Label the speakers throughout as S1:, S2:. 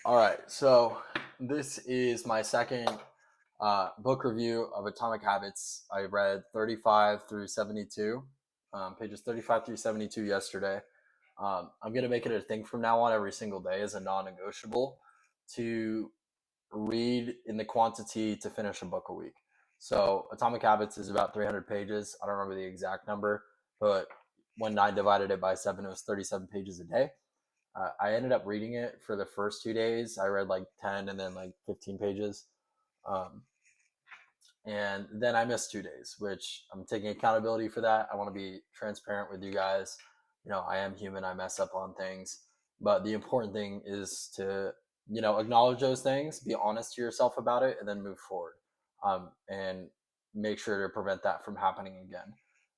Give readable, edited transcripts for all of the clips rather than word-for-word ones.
S1: All right, so this is my second book review of Atomic Habits. I read 35 through 72, pages 35 through 72 yesterday. I'm going to make it a thing from now on every single day as a non negotiable to read in the quantity to finish a book a week. So Atomic Habits is about 300 pages. I don't remember the exact number, but when I divided it by seven, it was 37 pages a day. I ended up reading it for the first 2 days. I read like 10 and then like 15 pages. Um, and then I missed 2 days, which I'm taking accountability for that. I want to be transparent with you guys. I am human. I mess up on things. But the important thing is to, acknowledge those things, be honest to yourself about it, and then move forward. And make sure to prevent that from happening again.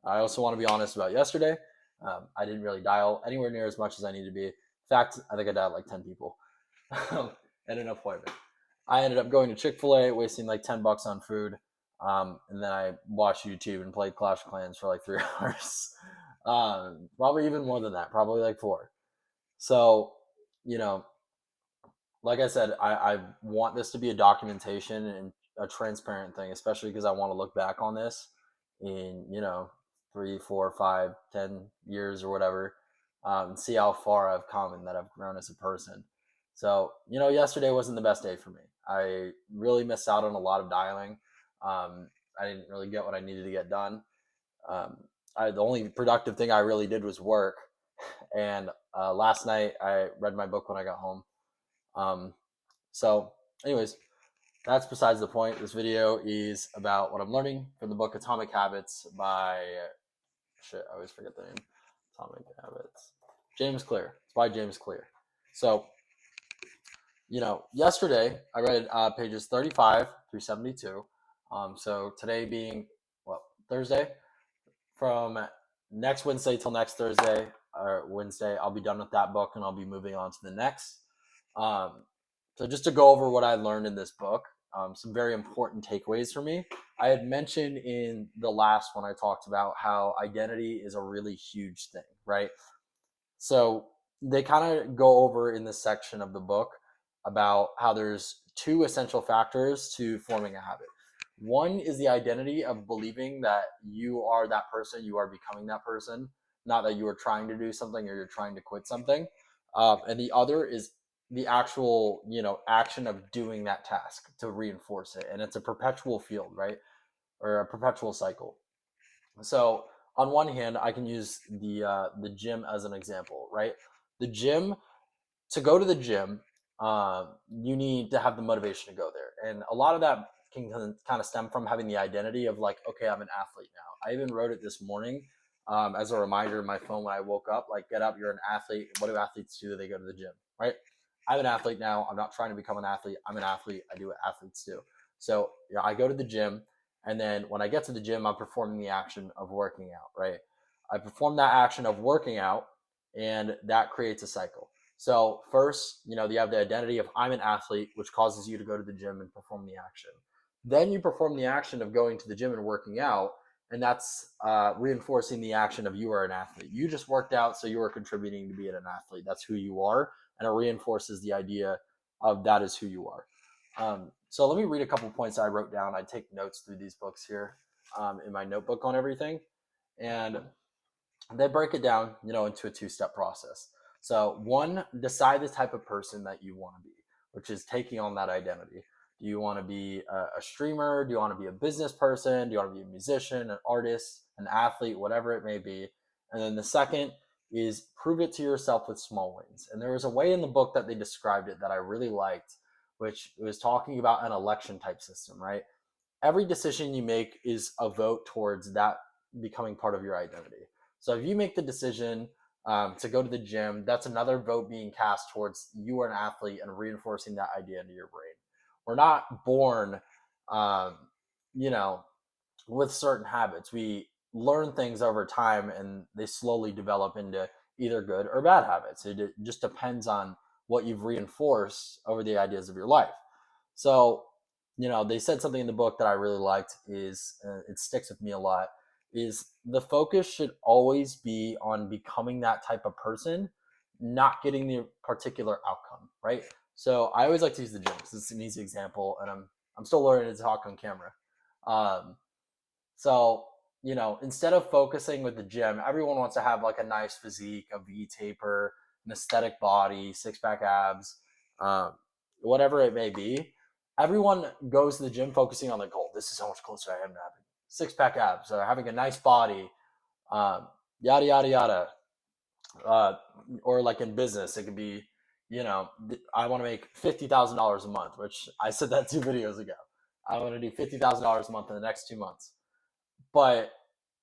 S1: I also want to be honest about yesterday. I didn't really dial anywhere near as much as I need to be. In fact, I think I dialed like 10 people at an appointment. I ended up going to Chick-fil-A, wasting like $10 on food. And then I watched YouTube and played Clash of Clans for like 3 hours. Probably even more than that, probably like four. So, you know, like I said, I want this to be a documentation and a transparent thing, especially because I want to look back on this in, 3, 4, 5, 10 years or whatever, and see how far I've come and that I've grown as a person. So, yesterday wasn't the best day for me. I really missed out on a lot of dialing. I didn't really get what I needed to get done. Um, the only productive thing I really did was work. And last night I read my book when I got home. Um, so, anyways, that's besides the point. This video is about what I'm learning from the book Atomic Habits by shit. I always forget the name. Atomic Habits. James Clear. It's by James Clear. So, yesterday I read pages 35 through 72. So today being Thursday, from next Wednesday till next Thursday or Wednesday, I'll be done with that book and I'll be moving on to the next. So just to go over what I learned in this book, some very important takeaways for me. I had mentioned in the last one I talked about how identity is a really huge thing, right? So they kind of go over in this section of the book about how there's two essential factors to forming a habit. One is the identity of believing that you are that person, you are becoming that person, not that you are trying to do something or you're trying to quit something. And the other is the actual, action of doing that task to reinforce it. And it's a perpetual field, right? Or a perpetual cycle. So on one hand, I can use the gym as an example, right? The gym to go to the gym, you need to have the motivation to go there, and a lot of that can kind of stem from having the identity of like, okay, I'm an athlete now. I even wrote it this morning as a reminder in my phone when I woke up, like, get up, you're an athlete. What do athletes do? They go to the gym, right? I'm an athlete now. I'm not trying to become an athlete. I'm an athlete. I do what athletes do. So I go to the gym, and then when I get to the gym, I'm performing the action of working out, right? I perform that action of working out, and that creates a cycle. So first, you have the identity of I'm an athlete, which causes you to go to the gym and perform the action. Then you perform the action of going to the gym and working out, and that's reinforcing the action of you are an athlete. You just worked out, so you are contributing to being an athlete. That's who you are, and it reinforces the idea of that is who you are. So let me read a couple points I wrote down. I take notes through these books here in my notebook on everything, and they break it down, into a two-step process. So one, decide the type of person that you want to be, which is taking on that identity. Do you want to be a streamer? Do you want to be a business person? Do you want to be a musician, an artist, an athlete, whatever it may be? And then the second is prove it to yourself with small wins. And there was a way in the book that they described it that I really liked, which was talking about an election type system, right? Every decision you make is a vote towards that becoming part of your identity. So if you make the decision to go to the gym, that's another vote being cast towards you are an athlete and reinforcing that idea into your brain. We're not born, um, you know, with certain habits. We learn things over time and they slowly develop into either good or bad habits. It just depends on what you've reinforced over the ideas of your life. So, they said something in the book that I really liked is it sticks with me a lot is the focus should always be on becoming that type of person, not getting the particular outcome, right? So I always like to use the gym because it's an easy example, and I'm still learning to talk on camera. Um, so instead of focusing with the gym, everyone wants to have like a nice physique, a V taper, an aesthetic body, six pack abs, um, whatever it may be. Everyone goes to the gym focusing on the goal. This is how much closer I am to having six pack abs, or having a nice body, um, yada yada yada. uh, or like in business, it could be, I want to make $50,000 a month, which I said that 2 videos ago. I want to do $50,000 a month in the next 2 months. But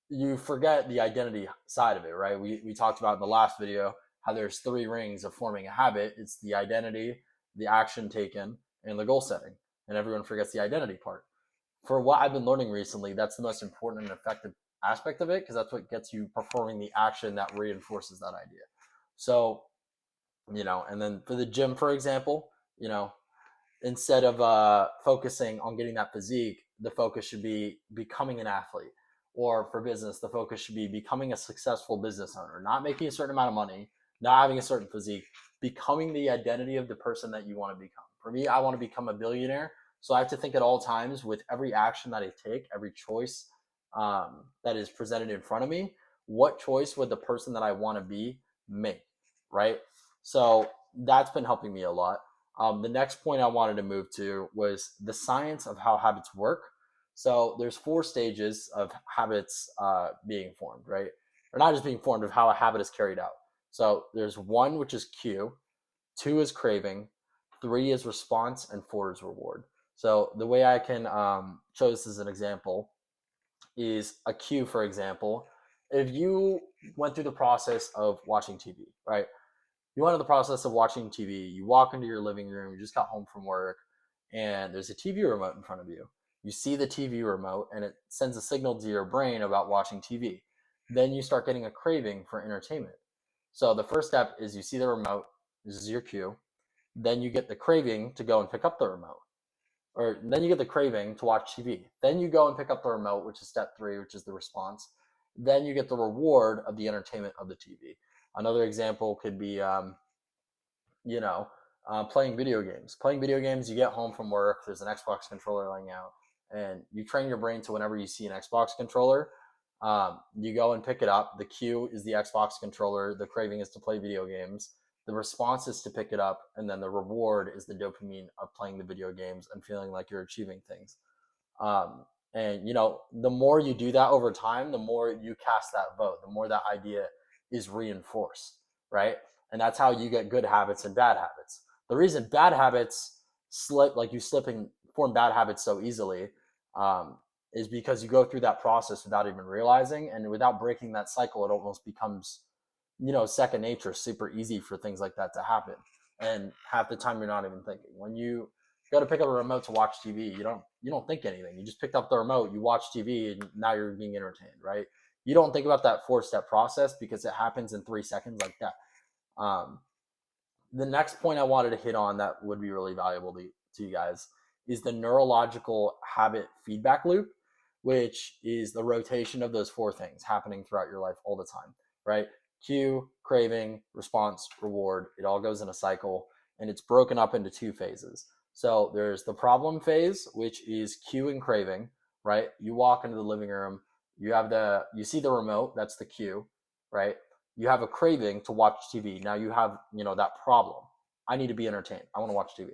S1: you forget the identity side of it, right? We talked about in the last video how there's 3 rings of forming a habit. It's the identity, the action taken, and the goal setting. And everyone forgets the identity part. For what I've been learning recently, that's the most important and effective aspect of it, because that's what gets you performing the action that reinforces that idea. So, and then for the gym, for example, instead of focusing on getting that physique, the focus should be becoming an athlete. Or for business, the focus should be becoming a successful business owner, not making a certain amount of money, not having a certain physique, becoming the identity of the person that you want to become. For me, I want to become a billionaire. So I have to think at all times, with every action that I take, every choice that is presented in front of me, what choice would the person that I want to be make, right? So that's been helping me a lot. The next point I wanted to move to was the science of how habits work. So there's 4 stages of habits being formed, right? Or not just being formed, of how a habit is carried out. So there's 1, which is cue, 2 is craving, 3 is response, and 4 is reward. So the way I can show this as an example is a cue, for example. If you went through the process of watching TV, right? You went through the process of watching TV, you walk into your living room, you just got home from work, and there's a TV remote in front of you. You see the TV remote, and it sends a signal to your brain about watching TV. Then you start getting a craving for entertainment. So the first step is you see the remote, this is your cue. Then you get the craving to go and pick up the remote. Or then you get the craving to watch TV. Then you go and pick up the remote, which is step 3, which is the response. Then you get the reward of the entertainment of the TV. Another example could be playing video games. Playing video games, you get home from work, there's an Xbox controller laying out, and you train your brain to, whenever you see an Xbox controller, you go and pick it up. The cue is the Xbox controller, the craving is to play video games, the response is to pick it up, and then the reward is the dopamine of playing the video games and feeling like you're achieving things. And the more you do that over time, the more you cast that vote, the more that idea is reinforced, right? And that's how you get good habits and bad habits. The reason bad habits you slip and form bad habits so easily, is because you go through that process without even realizing, and without breaking that cycle, it almost becomes, second nature, super easy for things like that to happen. And half the time you're not even thinking. When you go to pick up a remote to watch TV, you don't think anything. You just picked up the remote, you watch TV, and now you're being entertained, right? You don't think about that 4-step process because it happens in 3 seconds like that. The next point I wanted to hit on that would be really valuable to you guys is the neurological habit feedback loop, which is the rotation of those 4 things happening throughout your life all the time, right? Cue, craving, response, reward. It all goes in a cycle, and it's broken up into 2 phases. So there's the problem phase, which is cue and craving, right? You walk into the living room, you see the remote, that's the cue, right? You have a craving to watch TV. Now you have, that problem. I need to be entertained. I want to watch TV.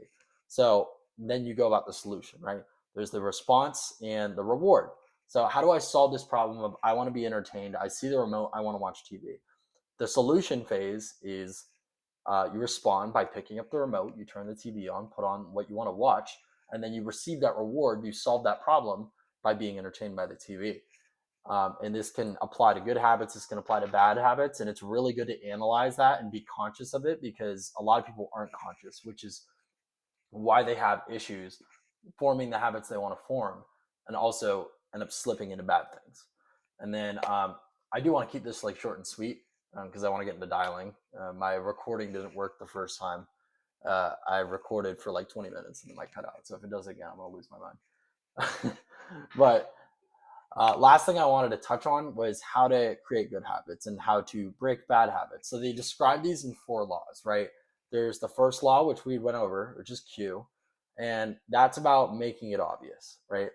S1: So then you go about the solution, right? There's the response and the reward. So how do I solve this problem of I want to be entertained? I see the remote. I want to watch TV. The solution phase is you respond by picking up the remote. You turn the TV on, put on what you want to watch, and then you receive that reward. You solve that problem by being entertained by the TV. And this can apply to good habits. This can apply to bad habits. And it's really good to analyze that and be conscious of it, because a lot of people aren't conscious, which is why they have issues forming the habits they want to form, and also end up slipping into bad things. And then I do want to keep this like short and sweet, because I want to get into dialing. My recording didn't work the first time. I recorded for like 20 minutes and the mic cut out. So if it does again, I'm going to lose my mind. But last thing I wanted to touch on was how to create good habits and how to break bad habits. So they describe these in 4 laws, right? there's the first law, which we went over, which is Q, and that's about making it obvious, right?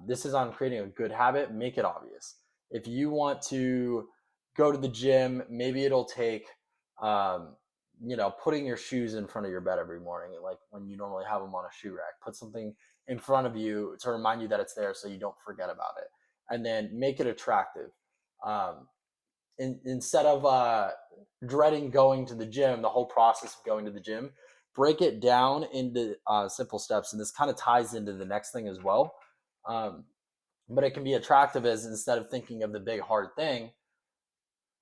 S1: This is on creating a good habit. Make it obvious. If you want to go to the gym, maybe it'll take, um, putting your shoes in front of your bed every morning, like when you normally have them on a shoe rack. Put something in front of you to remind you that it's there, so you don't forget about it. And then make it attractive. Um, Instead of dreading going to the gym, the whole process of going to the gym, break it down into simple steps. And this kind of ties into the next thing as well. Um, but it can be attractive as, instead of thinking of the big hard thing,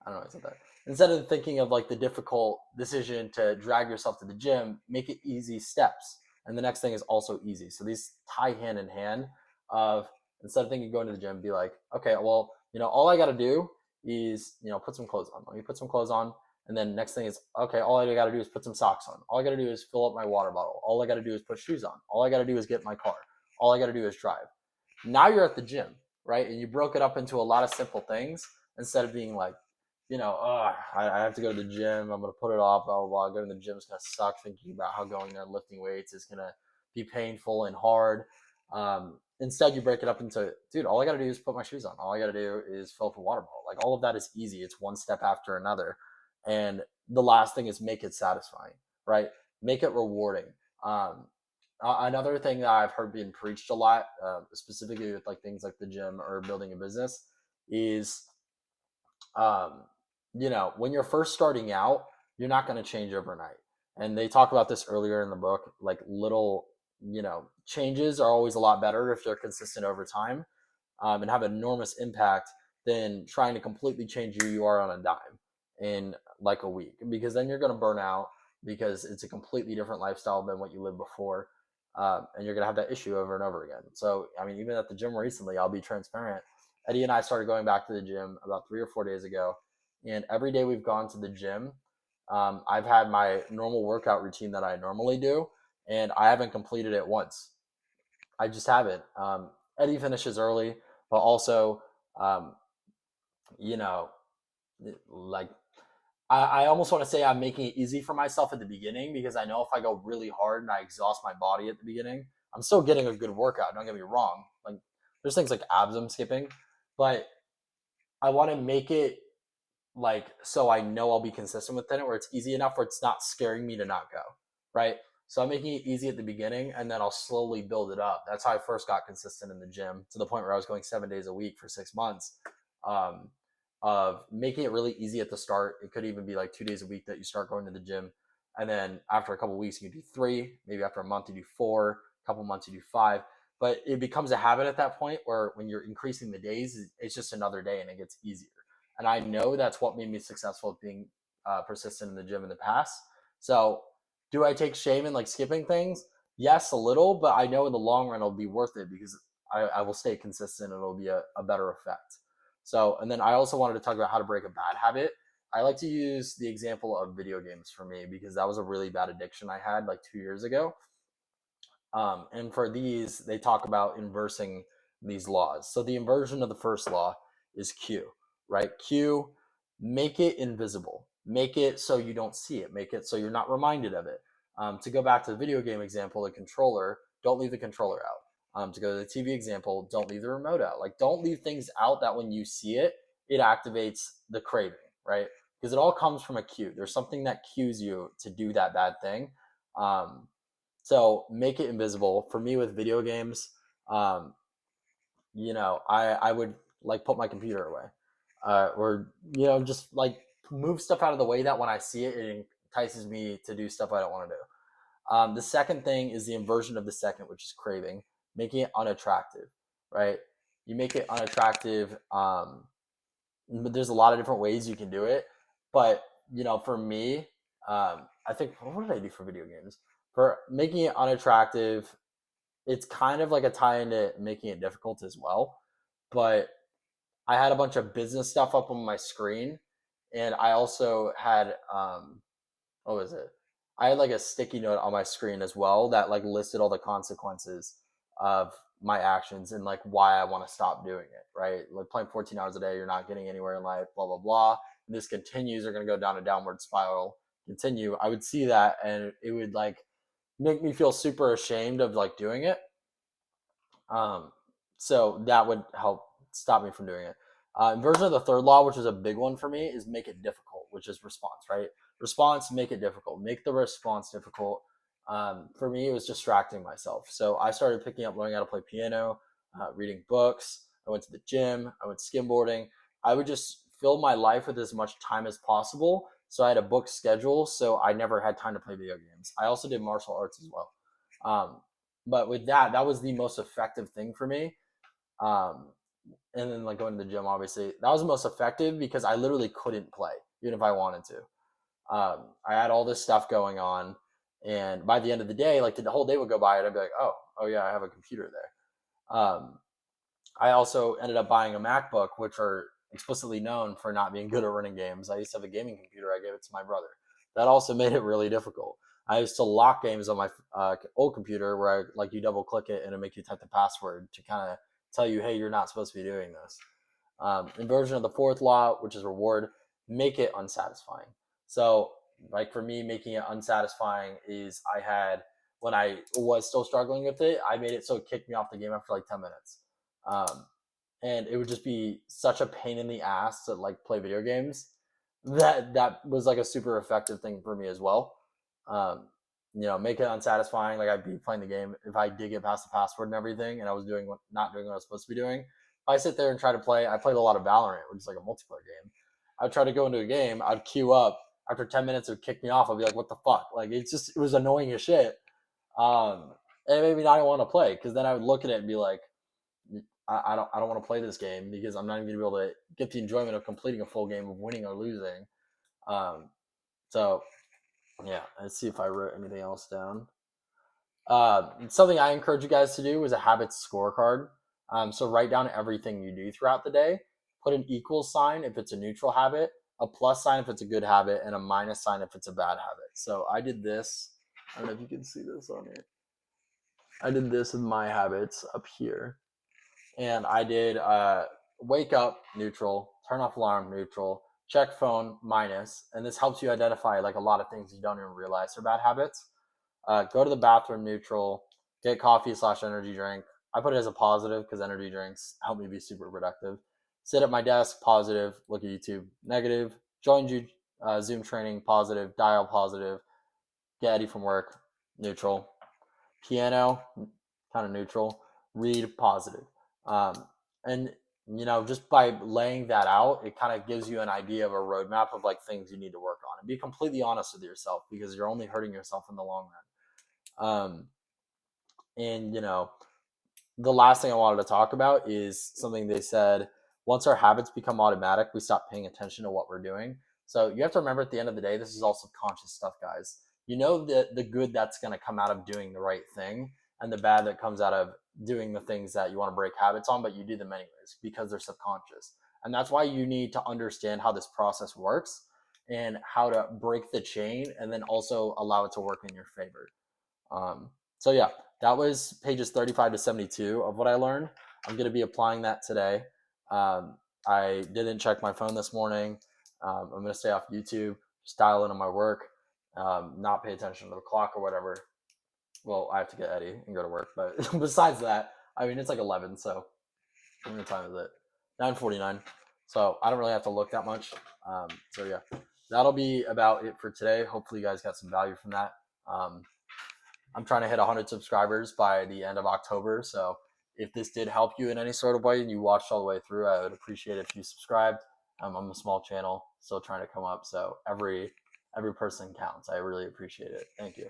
S1: I don't know, I said that. Instead of thinking of like the difficult decision to drag yourself to the gym, make it easy steps. And the next thing is also easy. So these tie hand in hand of, instead of thinking going to the gym, be like, okay, well, all I got to do is, put some clothes on. Let me put some clothes on. And then next thing is, okay, all I got to do is put some socks on. All I got to do is fill up my water bottle. All I got to do is put shoes on. All I got to do is get in my car. All I got to do is drive. Now you're at the gym, right? And you broke it up into a lot of simple things instead of being like, I have to go to the gym. I'm going to put it off, blah, blah, blah. Going to the gym is going to suck, thinking about how going there and lifting weights is going to be painful and hard. Instead, you break it up into, dude, all I got to do is put my shoes on. All I got to do is fill up a water bottle. Like, all of that is easy. It's one step after another. And the last thing is make it satisfying, right? Make it rewarding. Another thing that I've heard being preached a lot, specifically with like things like the gym or building a business, is um, when you're first starting out, you're not going to change overnight. And they talk about this earlier in the book, like little, changes are always a lot better if they're consistent over time, and have enormous impact than trying to completely change who you are on a dime in like a week, because then you're going to burn out because it's a completely different lifestyle than what you lived before. And you're going to have that issue over and over again. So, I mean, even at the gym recently, I'll be transparent. Eddie and I started going back to the gym about 3 or 4 days ago. And every day we've gone to the gym, I've had my normal workout routine that I normally do, and I haven't completed it once. I just haven't. Eddie finishes early, but also, um, you know, like I almost want to say I'm making it easy for myself at the beginning, because I know if I go really hard and I exhaust my body at the beginning, I'm still getting a good workout. Don't get me wrong. Like, there's things like abs I'm skipping, but I want to make it like, so I know I'll be consistent with it, where it's easy enough where it's not scaring me to not go, right? So I'm making it easy at the beginning, and then I'll slowly build it up. That's how I first got consistent in the gym, to the point where I was going 7 days a week for 6 months. Um, of making it really easy at the start. It could even be like 2 days a week that you start going to the gym, and then after a couple of weeks you do three. Maybe after a month you do four. A couple months you do five. But it becomes a habit at that point, where when you're increasing the days, it's just another day and it gets easier. And I know that's what made me successful at being persistent in the gym in the past. So, do I take shame in like skipping things? Yes, a little, but I know in the long run it'll be worth it, because I will stay consistent and it'll be a better effect. So, and then I also wanted to talk about how to break a bad habit. I like to use the example of video games for me, because that was a really bad addiction I had like 2 years ago. And for these, they talk about inversing these laws. So the inversion of the first law is Q, right? Q, make it invisible. Make it so you don't see it. Make it so you're not reminded of it. To go back to the video game example, the controller, don't leave the controller out. To go to the TV example, don't leave the remote out. Like, don't leave things out that when you see it, it activates the craving, right? Because it all comes from a cue. There's something that cues you to do that bad thing. So make it invisible. For me with video games, um, I would like put my computer away, or just like move stuff out of the way that when I see it, it entices me to do stuff I don't want to do. The second thing is the inversion of the second, which is craving, making it unattractive, right? You make it unattractive. But there's a lot of different ways you can do it. But for me, I think, what did I do for video games? For making it unattractive, it's kind of like a tie into making it difficult as well. But I had a bunch of business stuff up on my screen, and I also had what was it? I had like a sticky note on my screen as well that like listed all the consequences of my actions and like why I want to stop doing it, right? Like, playing 14 hours a day, you're not getting anywhere in life, blah blah blah. And this continues, you're going to go down a downward spiral, continue, I would see that and it would like make me feel super ashamed of like doing it. So that would help stop me from doing it. Version of the third law, which is a big one for me, is make it difficult, which is response, right? Response, make it difficult. Make the response difficult. For me, it was distracting myself. So I started picking up learning how to play piano, reading books. I went to the gym. I went skimboarding. I would just fill my life with as much time as possible. So I had a book schedule, so I never had time to play video games. I also did martial arts as well. Um, but with that, that was the most effective thing for me. Um, and then like going to the gym, obviously, that was the most effective because I literally couldn't play even if I wanted to. I had all this stuff going on, and by the end of the day, like the whole day would go by, and I'd be like, oh yeah, I have a computer there. I also ended up buying a MacBook, which are explicitly known for not being good at running games. I used to have a gaming computer. I gave it to my brother. That also made it really difficult. I used to lock games on my old computer where I like you double click it and it make you type the password to kind of tell you, hey, you're not supposed to be doing this. In version of the fourth law, which is reward, make it unsatisfying. So like for me, making it unsatisfying is I had when I was still struggling with it, I made it so it kicked me off the game after like 10 minutes. Um, and it would just be such a pain in the ass to like play video games that was like a super effective thing for me as well. Um, make it unsatisfying. Like I'd be playing the game if I did get past the password and everything, and I was not doing what I was supposed to be doing. If I sit there and try to play, I played a lot of Valorant, which is like a multiplayer game. I'd try to go into a game, I'd queue up. After 10 minutes, it would kick me off. I'd be like, "What the fuck?" Like it was annoying as shit. And it made me not want to play because then I would look at it and be like, I don't want to play this game because I'm not even gonna be able to get the enjoyment of completing a full game of winning or losing. Um, so yeah, let's see if I wrote anything else down. Something I encourage you guys to do is a habits scorecard. So write down everything you do throughout the day. Put an equal sign if it's a neutral habit, a plus sign if it's a good habit, and a minus sign if it's a bad habit. So I did this. I don't know if you can see this on here. I did this with my habits up here. And I did wake up neutral, turn off alarm neutral, check phone minus, and this helps you identify like a lot of things you don't even realize are bad habits. Go to the bathroom neutral, get coffee / energy drink. I put it as a positive because energy drinks help me be super productive. Sit at my desk, positive. Look at YouTube, negative. Join Zoom training, positive. Dial, positive. Get ready from work, neutral. Piano, kind of neutral. Read, positive. And just by laying that out, it kind of gives you an idea of a roadmap of like things you need to work on, and be completely honest with yourself because you're only hurting yourself in the long run. And the last thing I wanted to talk about is something they said: once our habits become automatic, we stop paying attention to what we're doing. So you have to remember at the end of the day, this is all subconscious stuff, guys. You know the good that's going to come out of doing the right thing, and the bad that comes out of doing the things that you want to break habits on, but you do them anyways because they're subconscious. And that's why you need to understand how this process works and how to break the chain, and then also allow it to work in your favor. So yeah, that was pages 35 to 72 of what I learned. I'm going to be applying that today. I didn't check my phone this morning. I'm going to stay off YouTube, just dial in on my work, not pay attention to the clock or whatever. Well, I have to get Eddie and go to work, but besides that, I mean, it's like 11, so how many time is it? 9:49. So I don't really have to look that much. So yeah, that'll be about it for today. Hopefully you guys got some value from that. I'm trying to hit 100 subscribers by the end of October. So if this did help you in any sort of way and you watched all the way through, I would appreciate it if you subscribed. I'm a small channel, still trying to come up. So every person counts. I really appreciate it. Thank you.